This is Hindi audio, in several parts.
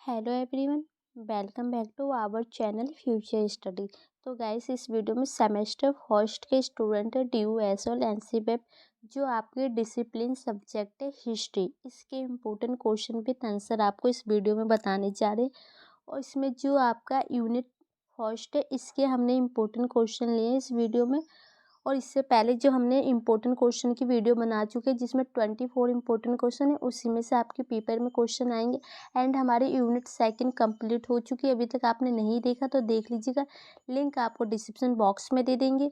Hello everyone, welcome back to our channel future study. तो गाइस, इस वीडियो में सेमेस्टर फर्स्ट के स्टूडेंट है D U S L N C web जो आपके डिसिप्लिन सब्जेक्ट है हिस्ट्री, इसके इम्पोर्टेंट क्वेश्चन विद आंसर आपको इस वीडियो में बताने जा रहे हैं। और इसमें जो आपका यूनिट फर्स्ट है इसके हमने इम्पोर्टेंट क्वेश्चन लिए हैं इस वीडियो में। और इससे पहले जो हमने इम्पोर्टेंट क्वेश्चन की वीडियो बना चुके हैं जिसमें 24 इम्पोर्टेंट क्वेश्चन है, उसी में से आपके पेपर में क्वेश्चन आएंगे। एंड हमारी यूनिट सेकंड कंप्लीट हो चुकी है, अभी तक आपने नहीं देखा तो देख लीजिएगा, लिंक आपको डिस्क्रिप्शन बॉक्स में दे देंगे।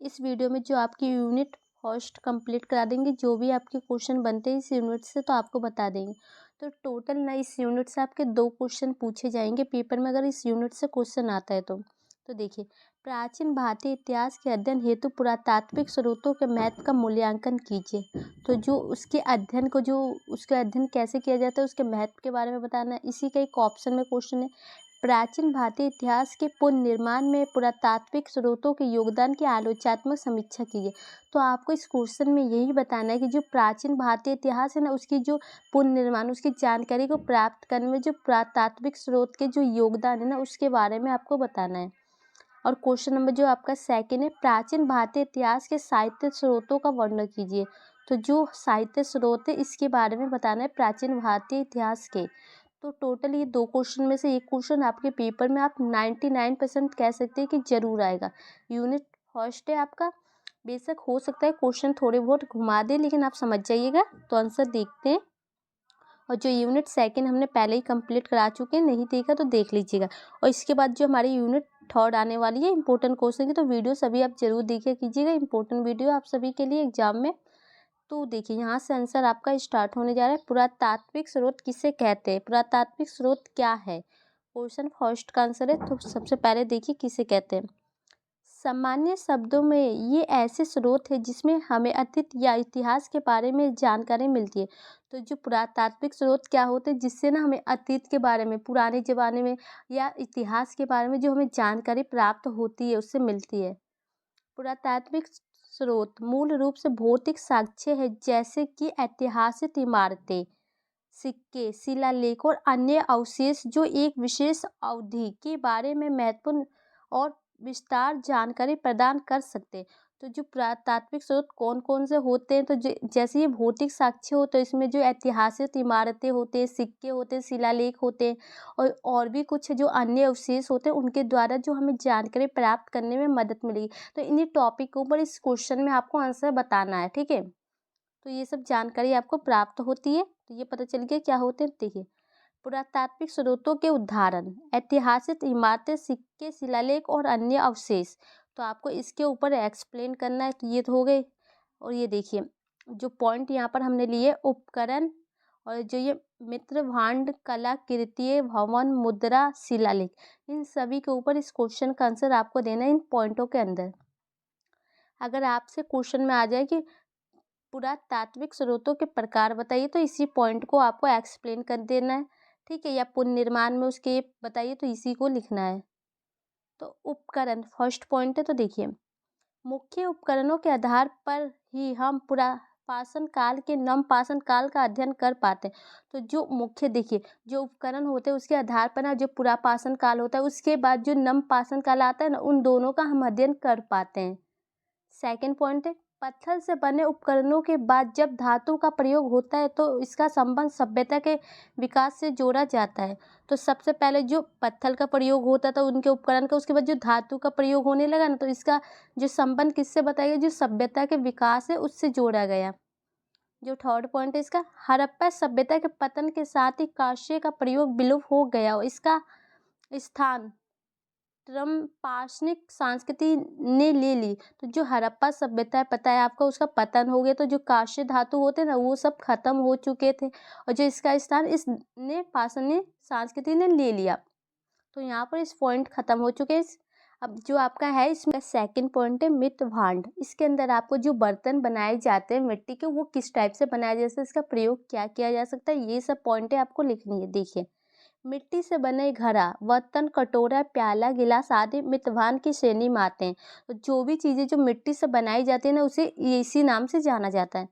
इस वीडियो में जो आपकी यूनिट फर्स्ट कंप्लीट करा देंगे, जो भी आपके क्वेश्चन बनते हैं इस यूनिट से तो आपको बता देंगे। तो टोटल ना इस यूनिट से आपके 2 क्वेश्चन पूछे जाएंगे पेपर में, अगर इस यूनिट से क्वेश्चन आता है तो देखिए, प्राचीन भारतीय इतिहास के अध्ययन हेतु पुरातात्विक स्रोतों के महत्व का मूल्यांकन कीजिए। तो जो उसके अध्ययन को जो उसका अध्ययन कैसे किया जाता है उसके महत्व के बारे में बताना है। इसी का एक ऑप्शन में क्वेश्चन है, प्राचीन भारतीय इतिहास के पुनर्निर्माण में पुरातात्विक स्रोतों के योगदान की आलोचनात्मक समीक्षा कीजिए। तो आपको इस क्वेश्चन में यही बताना है कि जो प्राचीन भारतीय इतिहास है ना, उसकी जो पुनर्निर्माण उसकी जानकारी को प्राप्त करने में जो पुरातात्विक स्रोत के जो योगदान है ना, उसके बारे में आपको बताना है। और क्वेश्चन नंबर जो आपका सेकंड है, प्राचीन भारतीय इतिहास के साहित्य स्रोतों का वर्णन कीजिए। तो जो साहित्य स्रोत है इसके बारे में बताना है प्राचीन भारतीय इतिहास के। तो टोटल ये 2 क्वेश्चन में से एक क्वेश्चन आपके पेपर में आप 99% कह सकते हैं कि जरूर आएगा। यूनिट फर्स्ट है आपका, बेशक हो सकता है क्वेश्चन थोड़े बहुत घुमा दे, लेकिन आप समझ जाइएगा। तो आंसर देखते हैं। और जो यूनिट सेकंड हमने पहले ही कंप्लीट करा चुके हैं, नहीं देखा तो देख लीजिएगा। और इसके बाद जो हमारी यूनिट थर्ड आने वाली है इंपॉर्टेंट क्वेश्चन की, तो वीडियो सभी आप जरूर देखिए कीजिएगा, इंपॉर्टेंट वीडियो आप सभी के लिए एग्जाम में। तो देखिए, यहाँ से आंसर आपका स्टार्ट होने जा रहा है। पुरातात्विक स्रोत किसे कहते हैं, पुरातात्विक स्रोत क्या है, क्वेश्चन फर्स्ट का आंसर है। तो सबसे पहले देखिए किसे कहते हैं। सामान्य शब्दों में ये ऐसे स्रोत है जिसमें हमें अतीत या इतिहास के बारे में जानकारी मिलती है। तो जो पुरातात्विक स्रोत क्या होते हैं, जिससे ना हमें अतीत के बारे में, पुराने ज़माने में या इतिहास के बारे में जो हमें जानकारी प्राप्त होती है, उससे मिलती है। पुरातात्विक स्रोत मूल रूप से भौतिक साक्ष्य है, जैसे कि ऐतिहासिक इमारतें, सिक्के, शिलालेख और अन्य अवशेष जो एक विशेष अवधि के बारे में महत्वपूर्ण और विस्तार जानकारी प्रदान कर सकते हैं। तो जो पुरातात्विक स्रोत कौन कौन से होते हैं, तो जैसे ये भौतिक साक्ष्य हो, तो इसमें जो ऐतिहासिक इमारतें होते हैं, सिक्के होते हैं, शिलालेख होते हैं, और भी कुछ जो अन्य अवशेष होते हैं, उनके द्वारा जो हमें जानकारी प्राप्त करने में मदद मिलेगी। तो इन्हीं टॉपिक के ऊपर इस क्वेश्चन में आपको आंसर बताना है, ठीक है। तो ये सब जानकारी आपको प्राप्त होती है। तो ये पता चल गया क्या होते हैं। देखिए, पुरातात्विक स्रोतों के उदाहरण, ऐतिहासिक इमारतें, सिक्के, शिलालेख और अन्य अवशेष। तो आपको इसके ऊपर एक्सप्लेन करना है। तो ये तो हो गए। और ये देखिए, जो पॉइंट यहाँ पर हमने लिए, उपकरण और जो ये मित्र भांड, कलाकृति, भवन, मुद्रा, शिलालेख, इन सभी के ऊपर इस क्वेश्चन का आंसर आपको देना है इन पॉइंटों के अंदर। अगर आपसे क्वेश्चन में आ जाए कि पुरातात्विक स्रोतों के प्रकार बताइए, तो इसी पॉइंट को आपको एक्सप्लेन कर देना है, ठीक है। या पुनर्निर्माण में उसके बताइए, तो इसी को लिखना है। तो उपकरण फर्स्ट पॉइंट है। तो देखिए, मुख्य उपकरणों के आधार पर ही हम पुरापाषाण काल के नवपाषाण काल का अध्ययन कर पाते हैं। तो जो मुख्य देखिए, जो उपकरण होते हैं उसके आधार पर ना जो पुरापाषाण काल होता है, उसके बाद जो नवपाषाण काल आता है ना, उन दोनों का हम अध्ययन कर पाते हैं। सेकंड पॉइंट है, पत्थर से बने उपकरणों के बाद जब धातु का प्रयोग होता है तो इसका संबंध सभ्यता के विकास से जोड़ा जाता है। तो सबसे पहले जो पत्थर का प्रयोग होता था उनके उपकरण का, उसके बाद जो धातु का प्रयोग होने लगा ना, तो इसका जो संबंध किससे बताया गया, जो सभ्यता के विकास है उससे जोड़ा गया। जो थर्ड पॉइंट है इसका, हड़प्पा सभ्यता के पतन के साथ ही कांस्य का प्रयोग विलुप्त हो गया और इसका स्थान पाषाणिक संस्कृति ने ले ली। तो जो हड़प्पा सभ्यता है, पता है आपका, उसका पतन हो गया। तो जो कांस्य धातु होते ना, वो सब खत्म हो चुके थे और जो इसका स्थान इसने पाषाणी संस्कृति ने ले लिया। तो यहाँ पर इस पॉइंट खत्म हो चुके हैं। अब जो आपका है इसमें सेकंड पॉइंट है मित्र भांड। इसके अंदर आपको जो बर्तन बनाए जाते हैं मिट्टी के, वो किस टाइप से बनाए जा सकते हैं, इसका प्रयोग क्या किया जा सकता है, ये सब पॉइंट आपको लिखनी है। देखिए, मिट्टी से बने घड़ा, बर्तन, कटोरा, प्याला, गिलास आदि मितभान की श्रेणी में आते हैं। तो जो भी चीज़ें जो मिट्टी से बनाई जाती है ना, उसे इसी नाम से जाना जाता है।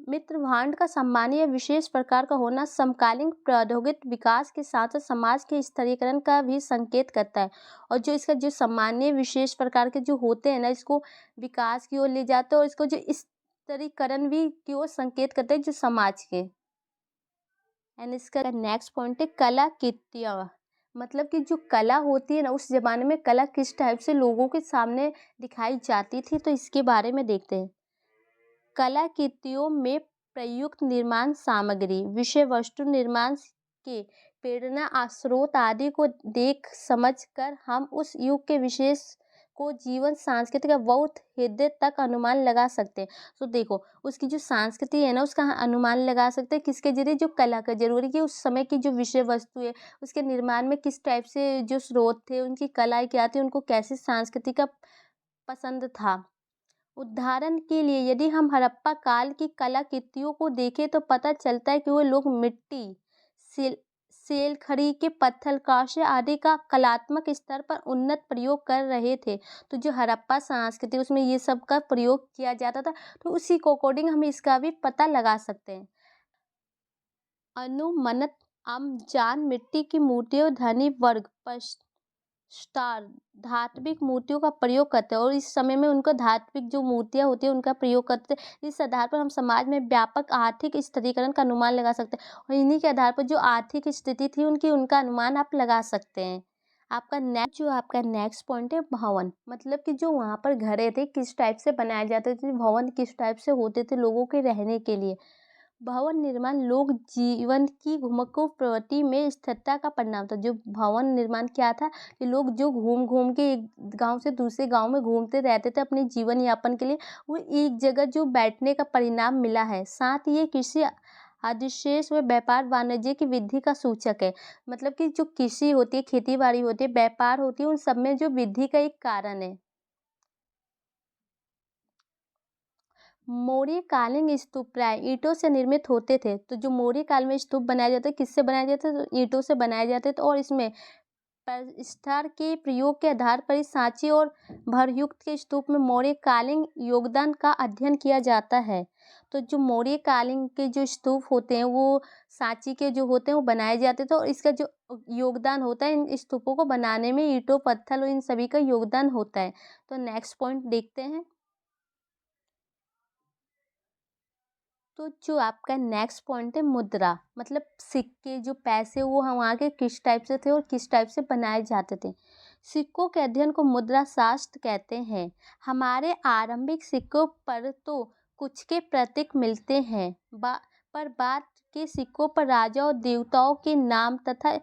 मित्र भांड का सामान्य या विशेष प्रकार का होना समकालीन प्रौद्योगिक विकास के साथ साथ समाज के स्तरीकरण का भी संकेत करता है। और जो इसका जो सामान्य विशेष प्रकार के जो होते हैं ना, इसको विकास की ओर ले जाते हैं और इसको जो स्तरीकरण भी की ओर संकेत करते हैं जो समाज के। एंड इसका नेक्स्ट पॉइंट है कला कृतियाँ। मतलब कि जो कला होती है ना, उस जमाने में कला किस टाइप से लोगों के सामने दिखाई जाती थी, तो इसके बारे में देखते हैं। कलाकृतियों में प्रयुक्त निर्माण सामग्री, विषय वस्तु, निर्माण के प्रेरणा स्रोत आदि को देख समझ कर हम उस युग के विशेष को जीवन सांस्कृतिक का बहुत हृदय तक अनुमान लगा सकते हैं। तो देखो, उसकी जो संस्कृति है ना, उसका अनुमान लगा सकते हैं किसके जरिए, जो कला का। जरूरी कि उस समय की जो विषय वस्तु है, उसके निर्माण में किस टाइप से जो स्रोत थे, उनकी कलाएं क्या थी, उनको कैसे संस्कृति का पसंद था। उदाहरण के लिए यदि हम हड़प्पा काल की कलाकृतियों को देखें तो पता चलता है कि वो लोग मिट्टी, सेलखड़ी के पत्थर, कांस्य आदि का कलात्मक स्तर पर उन्नत प्रयोग कर रहे थे। तो जो हड़प्पा संस्कृति, उसमें ये सब का प्रयोग किया जाता था, तो उसी को अकॉर्डिंग हम इसका भी पता लगा सकते हैं। अनुमनत अमजान मिट्टी की मूर्तियों, धनी वर्ग स्टार धात्विक मूर्तियों का प्रयोग करते हैं और इस समय में उनको धात्विक जो मूर्तियां होती है उनका प्रयोग करते हैं। इस आधार पर हम समाज में व्यापक आर्थिक स्थिरीकरण का अनुमान लगा सकते हैं और इन्हीं के आधार पर जो आर्थिक स्थिति थी उनका अनुमान आप लगा सकते हैं। आपका नेक्स्ट पॉइंट है भवन। मतलब कि जो वहाँ पर घरे थे किस टाइप से बनाए जाते थे, भवन किस टाइप से होते थे लोगों के रहने के लिए। भवन निर्माण लोक जीवन की घुमक्कू प्रवृत्ति में स्थिरता का परिणाम था। जो भवन निर्माण क्या था कि लोग जो घूम घूम के एक गांव से दूसरे गांव में घूमते रहते थे अपने जीवन यापन के लिए, वो एक जगह जो बैठने का परिणाम मिला है। साथ ही ये कृषि अधिशेष व व्यापार वाणिज्य की वृद्धि का सूचक है। मतलब कि जो कृषि होती है, खेती बाड़ी होती है, व्यापार होती है, उन सब में जो वृद्धि का एक कारण है। मौर्य कालीन स्तूप प्राय ईंटों से निर्मित होते थे। तो जो मौर्य काल में स्तूप बनाए जाते किससे बनाए जाते, तो ईंटों से बनाए जाते थे। और इसमें प्रस्तर के प्रयोग के आधार पर इस सांची और भरयुक्त के स्तूप में मौर्य कालीन योगदान का अध्ययन किया जाता है। तो जो मौर्य कालीन के जो स्तूप होते हैं वो सांची के जो होते हैं वो बनाए जाते थे और इसका जो योगदान होता है इन स्तूपों को बनाने में ईंटों, पत्थर और इन सभी का योगदान होता है। तो नेक्स्ट पॉइंट देखते हैं। तो जो आपका नेक्स्ट पॉइंट है मुद्रा। मतलब सिक्के, जो पैसे, वो वहाँ के किस टाइप से थे और किस टाइप से बनाए जाते थे। सिक्कों के अध्ययन को मुद्रा शास्त्र कहते हैं। हमारे आरंभिक सिक्कों पर तो कुछ के प्रतीक मिलते हैं, पर बाद के सिक्कों पर राजा और देवताओं के नाम तथा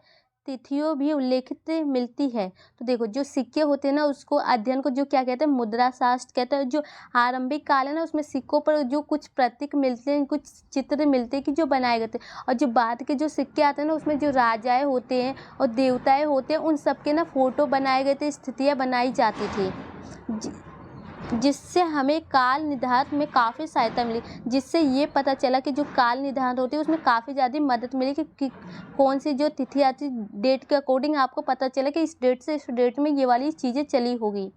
तिथियों भी उल्लेखित मिलती है। तो देखो, जो सिक्के होते हैं ना, उसको अध्ययन को जो क्या कहते हैं, मुद्रा शास्त्र कहते हैं। जो आरंभिक काल है ना, उसमें सिक्कों पर जो कुछ प्रतीक मिलते हैं, कुछ चित्र मिलते हैं कि जो बनाए गए थे। और जो बाद के जो सिक्के आते हैं ना, उसमें जो राजाएं होते हैं और देवताएं होते हैं, उन सबके ना फोटो बनाए गए थे, स्थितियाँ बनाई जाती थी, जिससे हमें काल निर्धारण में काफ़ी सहायता मिली। जिससे ये पता चला कि जो काल निर्धारण होती है उसमें काफ़ी ज़्यादा मदद मिली कि कौन सी जो तिथि आती, डेट के अकॉर्डिंग आपको पता चला कि इस डेट से इस डेट में ये वाली चीज़ें चली होगी।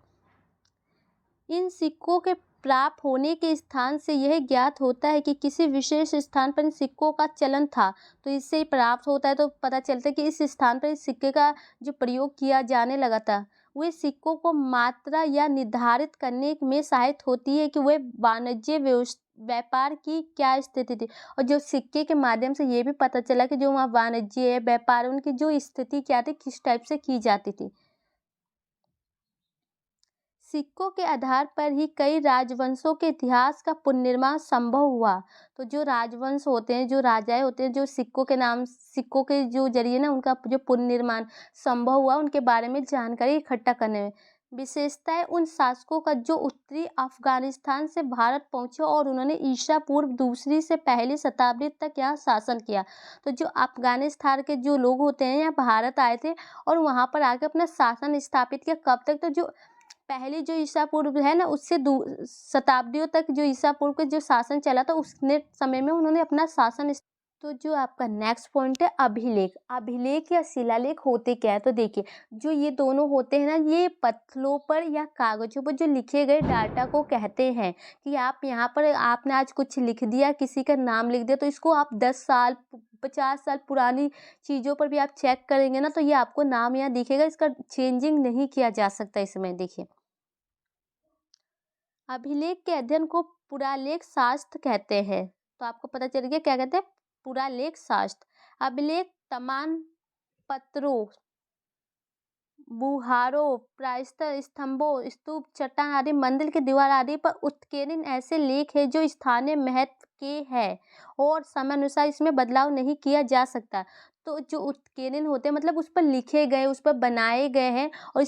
इन सिक्कों के प्राप्त होने के स्थान से यह ज्ञात होता है कि किसी विशेष स्थान पर इन सिक्कों का चलन था। तो इससे प्राप्त होता है तो पता चलता है कि इस स्थान पर इस सिक्के का जो प्रयोग किया जाने लगा था। वे सिक्कों को मात्रा या निर्धारित करने में सहायता होती है कि वे वाणिज्य व्यापार की क्या स्थिति थी। और जो सिक्के के माध्यम से ये भी पता चला कि जो वहाँ वाणिज्य है, व्यापार, उनकी जो स्थिति क्या थी, किस टाइप से की जाती थी। सिक्कों के आधार पर ही कई राजवंशों के इतिहास का पुनर्निर्माण संभव हुआ। तो जो राजवंश होते हैं, जो राजाएं होते हैं, जो सिक्कों के जो जरिए ना उनका जो पुनर्निर्माण संभव हुआ, उनके बारे में जानकारी इकट्ठा करने में। विशेषताएं उन शासकों का जो उत्तरी अफगानिस्तान से भारत पहुंचे और उन्होंने ईसा पूर्व दूसरी से पहली शताब्दी तक यहाँ शासन किया। तो जो अफगानिस्तान के जो लोग होते हैं यहाँ भारत आए थे और वहाँ पर आके अपना शासन स्थापित किया। कब तक, तो जो पहले जो ईसा पूर्व है ना, उससे शताब्दियों तक जो ईसा पूर्व का जो शासन चला था, उसने समय में उन्होंने अपना शासन तो जो आपका नेक्स्ट पॉइंट है अभिलेख। अभिलेख या शिलालेख होते क्या है? तो देखिए, जो ये दोनों होते हैं ना, ये पत्थलों पर या कागज़ों पर जो लिखे गए डाटा को कहते हैं कि आप यहाँ पर आपने आज कुछ लिख दिया, किसी का नाम लिख दिया, तो इसको आप 10 साल 50 साल पुरानी चीज़ों पर भी आप चेक करेंगे ना, तो ये आपको नाम यहाँ दिखेगा, इसका चेंजिंग नहीं किया जा सकता इसमें। देखिए, अभिलेख के अध्ययन को पुरालेख शास्त्र कहते हैं। तो आपको पता चल गया क्या कहते हैं? पुरालेख शास्त्र। अभिलेख तमाम पत्रों, बुहारों, प्रायस्तर, स्तंभों, स्तूप, चट्टान आदि मंदिर की दीवार आदि पर उत्कीर्ण ऐसे लेख हैं जो स्थानीय महत्व के हैं और समयानुसार इसमें बदलाव नहीं किया जा सकता। तो जो उत्कीर्ण होते हैं मतलब उस पर लिखे गए, उस पर बनाए गए हैं और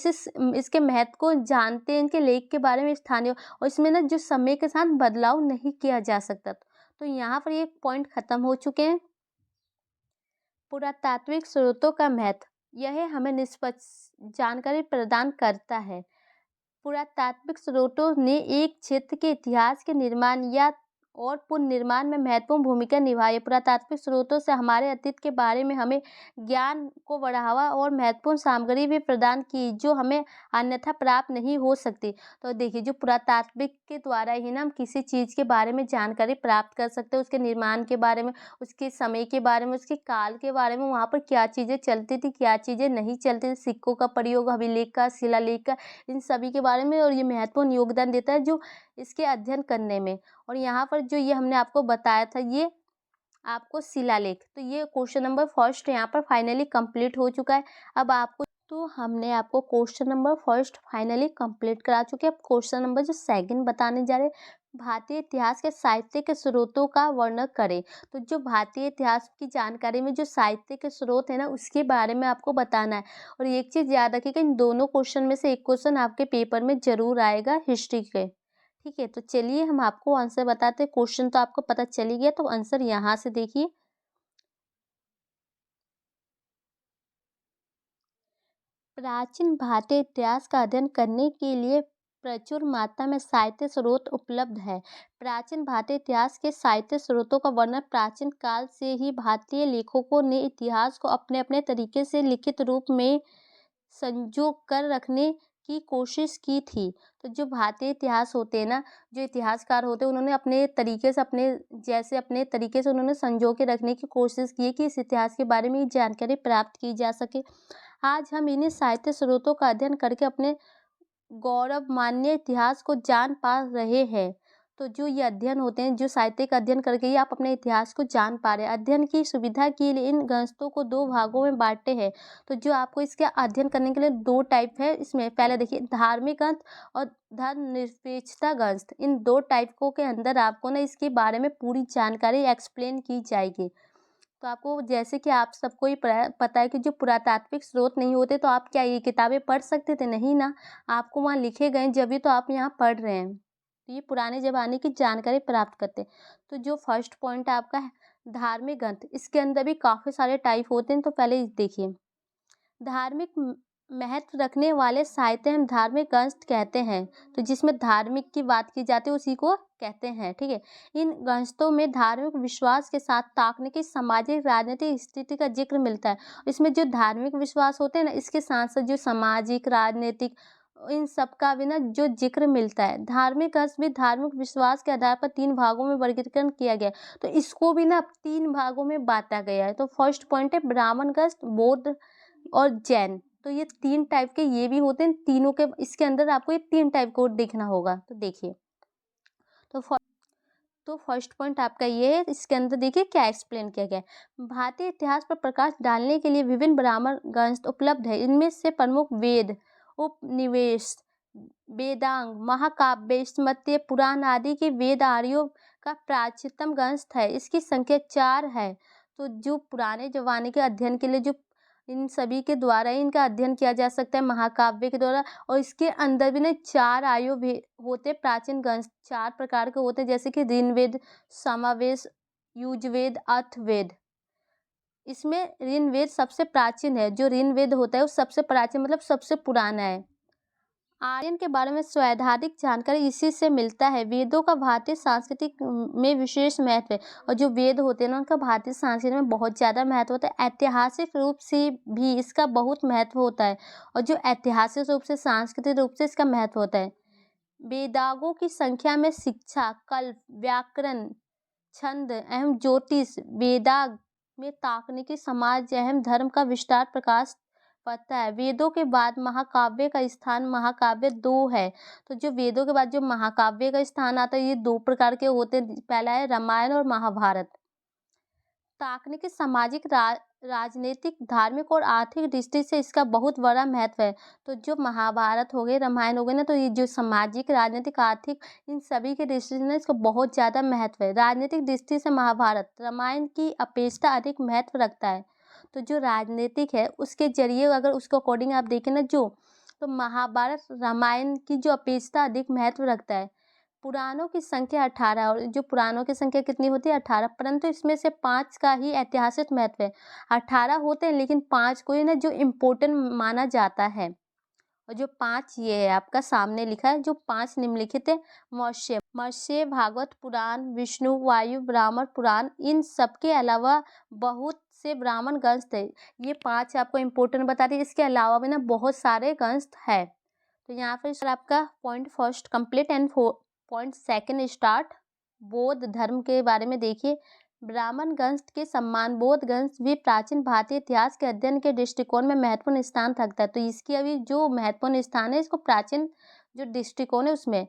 इसके महत्व को जानते हैं, इनके लेख के बारे में स्थानीय, और इसमें ना जो समय के साथ बदलाव नहीं किया जा सकता। तो यहाँ पर ये पॉइंट खत्म हो चुके हैं। पुरातात्विक स्रोतों का महत्व, यह हमें निष्पक्ष जानकारी प्रदान करता है। पुरातात्विक स्रोतों ने एक क्षेत्र के इतिहास के निर्माण या और पुनर्निर्माण में महत्वपूर्ण भूमिका निभाई है। पुरातात्विक स्रोतों से हमारे अतीत के बारे में हमें ज्ञान को बढ़ावा और महत्वपूर्ण सामग्री भी प्रदान की जो हमें अन्यथा प्राप्त नहीं हो सकती। तो देखिए, जो पुरातात्विक के द्वारा ही ना हम किसी चीज़ के बारे में जानकारी प्राप्त कर सकते हैं, उसके निर्माण के बारे में, उसके समय के बारे में, उसके काल के बारे में, वहाँ पर क्या चीज़ें चलती थी, क्या चीज़ें नहीं चलती थी, सिक्कों का प्रयोग, अभिलेख का, शिलालेख का, इन सभी के बारे में, और ये महत्वपूर्ण योगदान देता है जो इसके अध्ययन करने में। और यहाँ पर जो ये हमने आपको बताया था, ये आपको शिलालेख, तो ये क्वेश्चन नंबर फर्स्ट यहाँ पर फाइनली कंप्लीट हो चुका है। अब आपको, तो हमने आपको question number first finally complete करा चुके हैं। अब क्वेश्चन नंबर जो सेकंड बताने जा रहे हैं, भारतीय इतिहास के साहित्य के स्रोतों का वर्णन करें। तो जो भारतीय इतिहास की जानकारी में जो साहित्य के स्रोत है ना, उसके बारे में आपको बताना है। और एक चीज़ याद रखिएगा, इन दोनों क्वेश्चन में से एक क्वेश्चन आपके पेपर में जरूर आएगा हिस्ट्री के। ठीक है, तो चलिए हम आपको आंसर बताते हैं। क्वेश्चन तो आपको पता चल ही गया, तो आंसर यहाँ से देखिए। प्राचीन भारतीय इतिहास का अध्ययन करने के लिए प्रचुर मात्रा में साहित्य स्रोत उपलब्ध है। प्राचीन भारतीय इतिहास के साहित्य स्रोतों का वर्णन, प्राचीन काल से ही भारतीय लेखकों ने इतिहास को अपने अपने तरीके से लिखित रूप में संजो कर रखने की कोशिश की थी। तो जो भारतीय इतिहास होते हैं ना, जो इतिहासकार होते हैं, उन्होंने अपने तरीके से, अपने तरीके से उन्होंने संजो के रखने की कोशिश की है कि इस इतिहास के बारे में जानकारी प्राप्त की जा सके। आज हम इन्हीं साहित्य स्रोतों का अध्ययन करके अपने गौरवमान्य इतिहास को जान पा रहे हैं। तो जो ये अध्ययन होते हैं, जो साहित्य का अध्ययन करके ही आप अपने इतिहास को जान पा रहे हैं। अध्ययन की सुविधा के लिए इन ग्रंथों को 2 भागों में बांटे हैं। तो जो आपको इसके अध्ययन करने के लिए 2 टाइप है इसमें। पहले देखिए, धार्मिक ग्रंथ और धर्मनिरपेक्षता ग्रंथ। इन 2 टाइपों के अंदर आपको ना इसके बारे में पूरी जानकारी एक्सप्लेन की जाएगी। तो आपको, जैसे कि आप सबको ही पता है कि जो पुरातात्विक स्रोत नहीं होते तो आप क्या ये किताबें पढ़ सकते थे? नहीं ना, आपको वहाँ लिखे गए जब तो आप यहाँ पढ़ रहे हैं। तो ये पुराने ज़माने की जानकारी प्राप्त करते हैं। तो जो फर्स्ट पॉइंट आपका है धार्मिक ग्रंथ, इसके अंदर भी काफ़ी सारे टाइप होते हैं। तो पहले देखिए, धार्मिक महत्व रखने वाले साहित्य हम धार्मिक ग्रंथ कहते हैं। तो जिसमें धार्मिक की बात की जाती है उसी को कहते हैं। ठीक है, इन ग्रंथों में धार्मिक विश्वास के साथ तकनीकी, सामाजिक, राजनीतिक स्थिति का जिक्र मिलता है। इसमें जो धार्मिक विश्वास होते हैं ना, इसके साथ साथ जो सामाजिक, राजनीतिक, इन सब का भी ना जो जिक्र मिलता है। धार्मिक ग्रंथ भी धार्मिक विश्वास के आधार पर 3 भागों में वर्गीकरण किया गया है। तो इसको भी ना 3 भागों में बांटा गया है। तो फर्स्ट पॉइंट है ब्राह्मण ग्रंथ, बौद्ध और जैन। तो ये 3 टाइप के ये भी होते हैं। तीनों के इसके अंदर आपको ये 3 टाइप को देखना होगा। तो देखिए, तो फर्स्ट पॉइंट आपका ये है। इसके अंदर देखिए क्या एक्सप्लेन किया गया है। भारतीय इतिहास पर प्रकाश डालने के लिए विभिन्न ब्राह्मण ग्रंथ उपलब्ध है। इनमें से प्रमुख वेद, उपनिवेश, वेदांग, महाकाव्य, स्मृति, पुराण आदि के वेद आर्यों का प्राचीनतम ग्रंथ है। इसकी संख्या 4 है। तो जो पुराने जमाने के अध्ययन के लिए जो इन सभी के द्वारा ही इनका अध्ययन किया जा सकता है, महाकाव्य के द्वारा। और इसके अंदर भी ना 4 आयु भी होते, प्राचीन ग्रंथ 4 प्रकार के होते, जैसे कि ऋग्वेद, सामवेद, यजुर्वेद, अथर्ववेद। इसमें ऋग्वेद सबसे प्राचीन है। जो ऋग्वेद होता है वो सबसे प्राचीन मतलब सबसे पुराना है। आर्यन के बारे में स्वैधाधिक जानकारी इसी से मिलता है। वेदों का भारतीय सांस्कृतिक में विशेष महत्व है, और जो वेद होते हैं ना उनका भारतीय संस्कृति में बहुत ज़्यादा महत्व होता है। ऐतिहासिक रूप से भी इसका बहुत महत्व होता है, और जो ऐतिहासिक रूप से सांस्कृतिक रूप से इसका महत्व होता है। वेदांगों की संख्या में शिक्षा, कल्प, व्याकरण, छंद एवं ज्योतिष, वेदांग में तकनीकी, समाज एवं धर्म का विस्तार प्रकाश पाता है। वेदों के बाद महाकाव्य का स्थान, महाकाव्य दो है। तो जो वेदों के बाद जो महाकाव्य का स्थान आता है ये दो प्रकार के होते हैं। पहला है रामायण और महाभारत। तकनीकी, सामाजिक, राजनीतिक, धार्मिक और आर्थिक दृष्टि से इसका बहुत बड़ा महत्व है। तो जो महाभारत हो गए, रामायण हो गए ना, तो ये जो सामाजिक, राजनीतिक, आर्थिक, इन सभी के दृष्टि से ना इसका बहुत ज़्यादा महत्व है। राजनीतिक दृष्टि से महाभारत रामायण की अपेक्षा अधिक महत्व रखता है। तो जो राजनीतिक है उसके जरिए अगर उसको अकॉर्डिंग आप देखें ना तो महाभारत रामायण की जो अपेक्षा अधिक महत्व रखता है। पुराणों की संख्या 18, और जो पुराणों की संख्या कितनी होती है 18, परंतु इसमें से 5 का ही ऐतिहासिक महत्व है। 18 होते हैं लेकिन 5 को ही ना जो इम्पोर्टेंट माना जाता है। और जो 5 ये है आपका सामने लिखा है, जो 5 निम्नलिखित है। मत्स्य, भागवत पुराण, विष्णु, वायु, ब्राह्मण पुराण, इन सब के अलावा बहुत से ब्राह्मण ग्रंथ है। ये 5 आपको इम्पोर्टेंट बता दी। इसके अलावा भी ना बहुत सारे ग्रंथ है। तो यहाँ पर सर आपका point first complete and point second start. बौद्ध धर्म के बारे में देखिए। ब्राह्मण ग्रंथ के सम्मान बौद्ध ग्रंथ भी प्राचीन भारतीय इतिहास के अध्ययन के दृष्टिकोण में महत्वपूर्ण स्थान रखता है। तो इसकी अभी जो महत्वपूर्ण स्थान है इसको प्राचीन जो दृष्टिकोण है उसमें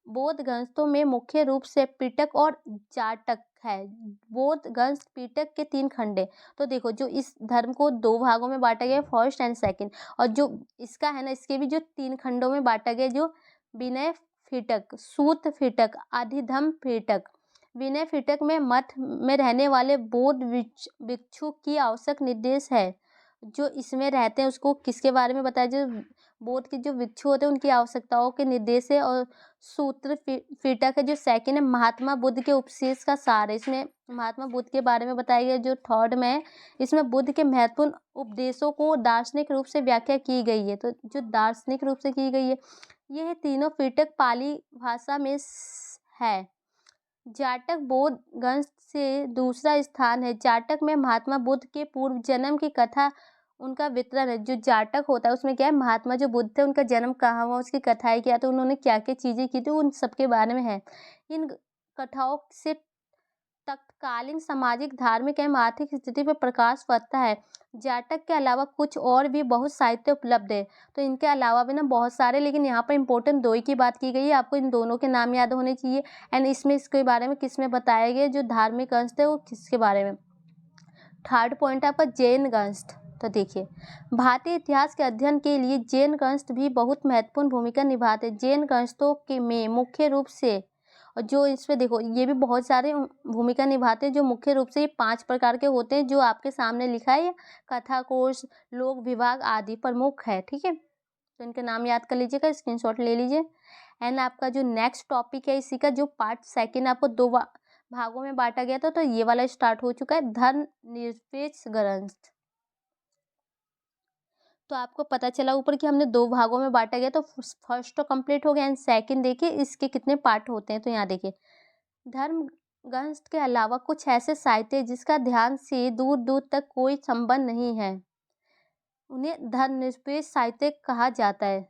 बौद्ध ग्रंथों में मुख्य रूप से पिटक और जाटक है। बौद्ध ग्रंथ पिटक के 3 खंड है। तो देखो जो इस धर्म को 2 भागों में बांटा गया, फर्स्ट एंड सेकंड, और जो इसका है ना इसके भी जो 3 खंडों में बांटा गया, जो विनय पिटक, सूत पिटक, अधिधम्म पिटक। विनय पिटक में मठ में रहने वाले बौद्ध भिक्षु की आवश्यक निर्देश है। जो इसमें रहते हैं उसको किसके बारे में बताया, जो बौद्ध के जो भिक्षु होते हैं उनकी आवश्यकताओं के निर्देश है। और सूत्र पिटक है जो सेकंड है, महात्मा बुद्ध के उपदेश का सार है। इसमें महात्मा बुद्ध के बारे में बताया गया। जो थर्ड में है इसमें बुद्ध के महत्वपूर्ण उपदेशों को दार्शनिक रूप से व्याख्या की गई है। तो जो दार्शनिक रूप से की गई है यह तीनों पिटक पाली भाषा में है। जाटक बौद्ध ग्रंथ से दूसरा स्थान है। जाटक में महात्मा बुद्ध के पूर्व जन्म की कथा, उनका वितरण है। जो जाटक होता है उसमें क्या है, महात्मा जो बुद्ध थे उनका जन्म कहाँ हुआ, उसकी कथाएं क्या, तो उन्होंने क्या क्या चीज़ें की थी, उन सब के बारे में है। इन कथाओं से तत्कालीन सामाजिक, धार्मिक एवं आर्थिक स्थिति पर प्रकाश पड़ता है। जाटक के अलावा कुछ और भी बहुत साहित्य उपलब्ध है। तो इनके अलावा भी ना बहुत सारे, लेकिन यहाँ पर इंपॉर्टेंट 2 ही की बात की गई है। आपको इन दोनों के नाम याद होने चाहिए। एंड इसमें इसके बारे में किसमें बताया गया, जो धार्मिक ग्रंथ है वो किसके बारे में। थर्ड पॉइंट है आपका जैन ग्रंथ। तो देखिए भारतीय इतिहास के अध्ययन के लिए जैन ग्रंथ भी बहुत महत्वपूर्ण भूमिका निभाते हैं। जैन ग्रंथों के में मुख्य रूप से, और जो इसमें देखो ये भी बहुत सारे भूमिका निभाते हैं, जो मुख्य रूप से ये 5 प्रकार के होते हैं जो आपके सामने लिखा है। कथा कोश, लोक विभाग आदि प्रमुख है। ठीक है, तो इनके नाम याद कर लीजिएगा, स्क्रीनशॉट ले लीजिए। एंड आपका जो नेक्स्ट टॉपिक है इसी का जो पार्ट सेकंड आपको 2 भागों में बांटा गया था, तो ये वाला स्टार्ट हो चुका है, धर्मनिरपेक्ष ग्रंथ। तो आपको पता चला ऊपर कि हमने 2 भागों में बांटा गया। तो फर्स्ट तो कंप्लीट हो गया एंड सेकंड देखिए इसके कितने पार्ट होते हैं। तो यहाँ देखिए धर्म ग्रंथ के अलावा कुछ ऐसे साहित्य जिसका ध्यान से दूर दूर तक कोई संबंध नहीं है, उन्हें धर्मनिरपेक्ष साहित्य कहा जाता है।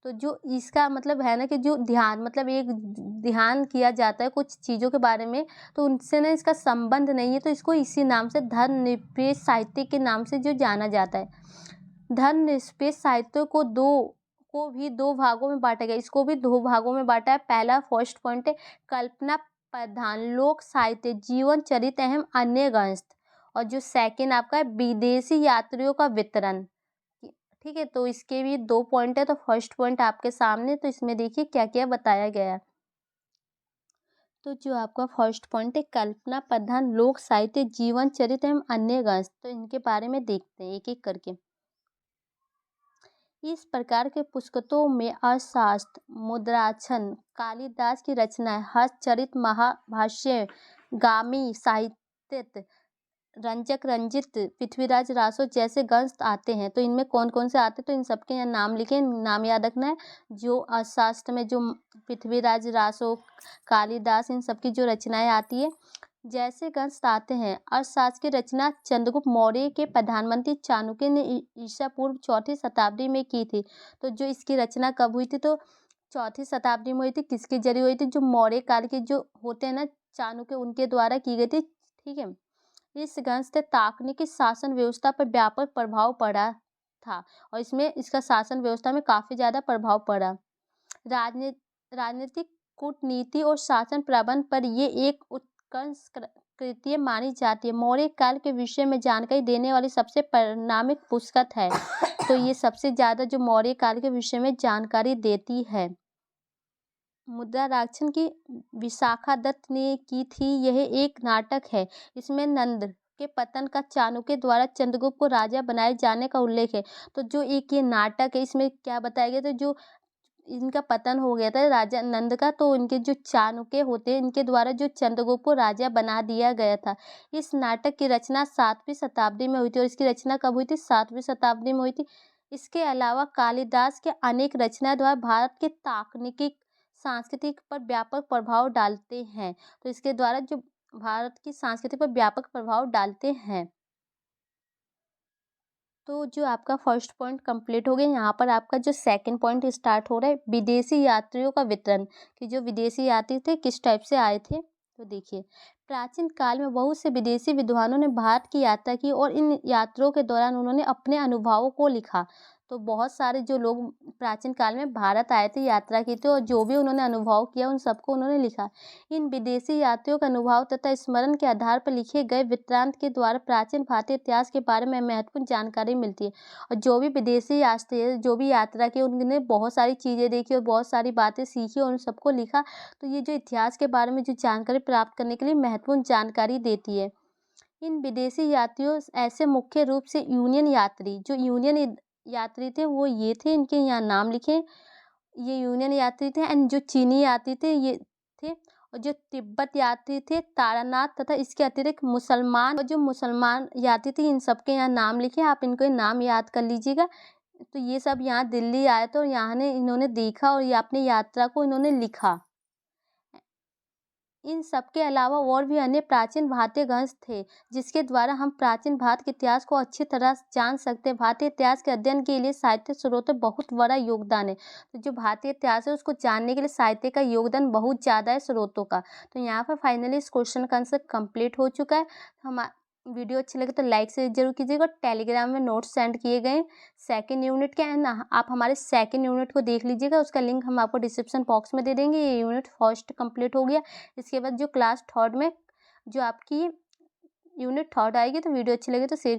तो जो इसका मतलब है ना कि जो ध्यान मतलब एक ध्यान किया जाता है कुछ चीज़ों के बारे में, तो उनसे ना इसका संबंध नहीं है, तो इसको इसी नाम से धर्मनिरपेक्ष साहित्य के नाम से जो जाना जाता है। धर्मनिरपेक्ष साहित्य को भी 2 भागों में बांटा गया। इसको भी 2 भागों में बांटा है। पहला फर्स्ट पॉइंट है कल्पना प्रधान लोक साहित्य, जीवन चरित्र एवं अन्य ग्रंथ, और जो सेकंड आपका है विदेशी यात्रियों का वितरण। ठीक है, तो इसके भी 2 पॉइंट है। तो फर्स्ट पॉइंट आपके सामने, तो इसमें देखिए क्या क्या बताया गया है। तो जो आपका फर्स्ट पॉइंट है कल्पना प्रधान लोक साहित्य, जीवन चरित्र एवं अन्य ग्रंथ, तो इनके बारे में देखते हैं एक एक करके। इस प्रकार के पुस्तकों में अर्थशास्त्र, मुद्राक्षर, कालिदास की रचनाएं, हस्तचरित, महाभाष्य, गामी साहित्य, रंजक, रंजित, पृथ्वीराज, रासो जैसे ग्रंथ आते हैं। तो इनमें कौन कौन से आते हैं, तो इन सबके यहाँ नाम लिखें, नाम याद रखना है। जो अर्थशास्त्र में जो पृथ्वीराज, रासो, कालिदास, इन सबकी जो रचनाएं आती है, जैसे ग्रंथ आते हैं। अर्थशास्त्र की रचना चंद्रगुप्त मौर्य के प्रधानमंत्री चाणक्य ने ईसा पूर्व 4वीं शताब्दी में की थी। तो जो इसकी रचना कब हुई थी, तो 4वीं शताब्दी में हुई थी। किसके जरिए हुई थी, जो मौर्य काल के जो होते हैं ना चाणक्य, उनके द्वारा की गई थी। ठीक है। इस ग्रंथ से तकनीकी शासन व्यवस्था पर व्यापक प्रभाव पड़ा था, और इसमें इसका शासन व्यवस्था में काफ़ी ज़्यादा प्रभाव पड़ा। राजनीतिक, कूटनीति और शासन प्रबंध पर ये एक उत्कृष्ट कृति मानी जाती है। मौर्य काल के विषय में जानकारी देने वाली सबसे परिणामिक पुस्तक है। तो ये सबसे ज़्यादा जो मौर्य काल के विषय में जानकारी देती है। मुद्रा राक्षस की विशाखा दत्त ने की थी। यह एक नाटक है। इसमें नंद के पतन का चाणक्य द्वारा चंद्रगुप्त को राजा बनाए जाने का उल्लेख है। तो जो एक ये नाटक है, इसमें क्या बताया गया था, जो इनका पतन हो गया था राजा नंद का, तो इनके जो चाणक्य होते हैं, इनके द्वारा जो चंद्रगुप्त को राजा बना दिया गया था। इस नाटक की रचना 7वीं शताब्दी में हुई थी। और इसकी रचना कब हुई थी, 7वीं शताब्दी में हुई थी। इसके अलावा कालिदास के अनेक रचनाएं द्वारा भारत के तकनीकी, सांस्कृतिक पर व्यापक प्रभाव डालते हैं। तो इसके द्वारा जो भारत की संस्कृति पर व्यापक प्रभाव डालते हैं। तो जो आपका फर्स्ट पॉइंट कंप्लीट हो गया। यहाँ पर आपका जो सेकंड पॉइंट स्टार्ट हो रहा है, विदेशी यात्रियों का वितरण, कि जो विदेशी यात्री थे किस टाइप से आए थे। तो देखिए, प्राचीन काल में बहुत से विदेशी विद्वानों ने भारत की यात्रा की, और इन यात्राओं के दौरान उन्होंने अपने अनुभवों को लिखा। तो बहुत सारे जो लोग प्राचीन काल में भारत आए थे, यात्रा की थी, और जो भी उन्होंने अनुभव किया उन सबको उन्होंने लिखा। इन विदेशी यात्रियों का अनुभव तथा स्मरण के आधार पर लिखे गए वृत्तांत के द्वारा प्राचीन भारतीय इतिहास के बारे में महत्वपूर्ण जानकारी मिलती है। और जो भी विदेशी यात्री, जो भी यात्रा की, उन्होंने बहुत सारी चीज़ें देखी और बहुत सारी बातें सीखी और उन सबको लिखा। तो ये जो इतिहास के बारे में जो जानकारी प्राप्त करने के लिए महत्वपूर्ण जानकारी देती है। इन विदेशी यात्रियों ऐसे मुख्य रूप से यूनियन यात्री, जो यूनियन यात्री थे वो ये थे, इनके यहाँ नाम लिखे। ये यूनियन यात्री थे। एंड जो चीनी यात्री थे ये थे। और जो तिब्बत यात्री थे तारानाथ, तथा इसके अतिरिक्त मुसलमान, और जो मुसलमान यात्री थे इन सबके यहाँ नाम लिखे। आप इनको नाम याद कर लीजिएगा। तो ये सब यहाँ दिल्ली आए थे और यहाँ ने इन्होंने देखा और ये अपनी यात्रा को इन्होंने लिखा। इन सब के अलावा और भी अन्य प्राचीन भारतीय ग्रंथ थे, जिसके द्वारा हम प्राचीन भारत के इतिहास को अच्छी तरह जान सकते हैं। भारतीय इतिहास के अध्ययन के लिए साहित्य स्रोतों बहुत बड़ा योगदान है। तो जो भारतीय इतिहास है उसको जानने के लिए साहित्य का योगदान बहुत ज़्यादा है स्रोतों का। तो यहाँ पर फाइनली इस क्वेश्चन का आंसर कंप्लीट हो चुका है। हम वीडियो अच्छी लगे तो लाइक से जरूर कीजिएगा। टेलीग्राम में नोट्स सेंड किए गए सेकंड यूनिट के, एंड आप हमारे सेकंड यूनिट को देख लीजिएगा। उसका लिंक हम आपको डिस्क्रिप्शन बॉक्स में दे देंगे। ये यूनिट फर्स्ट कंप्लीट हो गया। इसके बाद जो क्लास थर्ड में जो आपकी यूनिट थर्ड आएगी, तो वीडियो अच्छी लगे तो शेयर